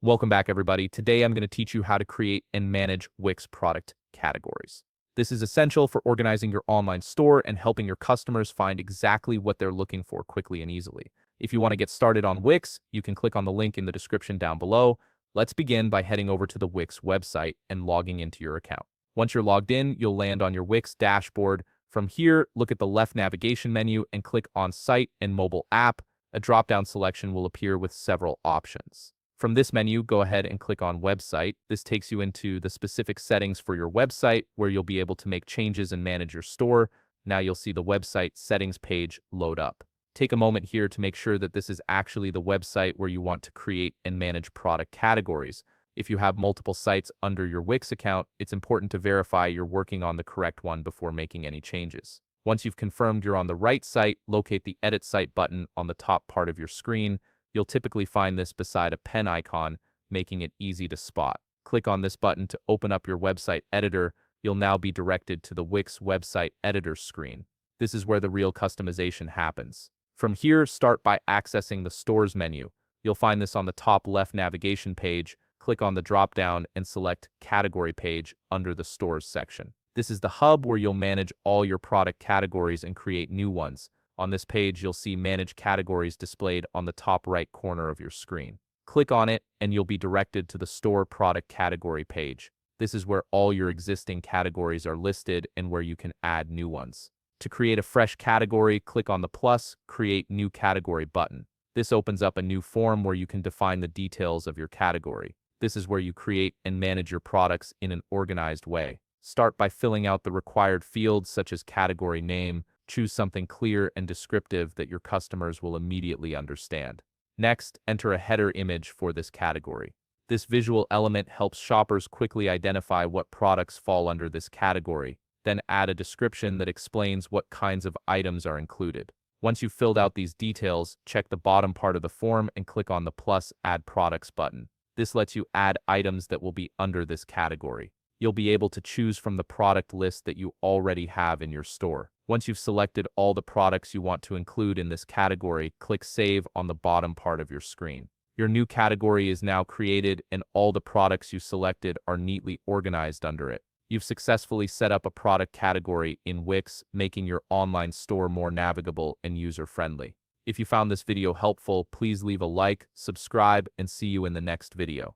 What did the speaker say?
Welcome back, everybody. Today I'm going to teach you how to create and manage Wix product categories. This is essential for organizing your online store and helping your customers find exactly what they're looking for quickly and easily. If you want to get started on Wix, you can click on the link in the description down below. Let's begin by heading over to the Wix website and logging into your account. Once you're logged in, you'll land on your Wix dashboard. From here, look at the left navigation menu and click on Site and Mobile App. A drop-down selection will appear with several options. From this menu, go ahead and click on Website. This takes you into the specific settings for your website, where you'll be able to make changes and manage your store. Now you'll see the website settings page load up. Take a moment here to make sure that this is actually the website where you want to create and manage product categories. If you have multiple sites under your Wix account, it's important to verify you're working on the correct one before making any changes. Once you've confirmed you're on the right site, locate the Edit Site button on the top part of your screen. You'll typically find this beside a pen icon, making it easy to spot. Click on this button to open up your website editor. You'll now be directed to the Wix website editor screen. This is where the real customization happens. From here, start by accessing the Stores menu. You'll find this on the top left navigation page. Click on the drop-down and select Category Page under the Stores section. This is the hub where you'll manage all your product categories and create new ones. On this page, you'll see Manage Categories displayed on the top right corner of your screen. Click on it, and you'll be directed to the Store Product Category page. This is where all your existing categories are listed and where you can add new ones. To create a fresh category, click on the plus Create New Category button. This opens up a new form where you can define the details of your category. This is where you create and manage your products in an organized way. Start by filling out the required fields such as category name. Choose something clear and descriptive that your customers will immediately understand. Next, enter a header image for this category. This visual element helps shoppers quickly identify what products fall under this category. Then add a description that explains what kinds of items are included. Once you've filled out these details, check the bottom part of the form and click on the plus Add Products button. This lets you add items that will be under this category. You'll be able to choose from the product list that you already have in your store. Once you've selected all the products you want to include in this category, click Save on the bottom part of your screen. Your new category is now created and all the products you selected are neatly organized under it. You've successfully set up a product category in Wix, making your online store more navigable and user-friendly. If you found this video helpful, please leave a like, subscribe, and see you in the next video.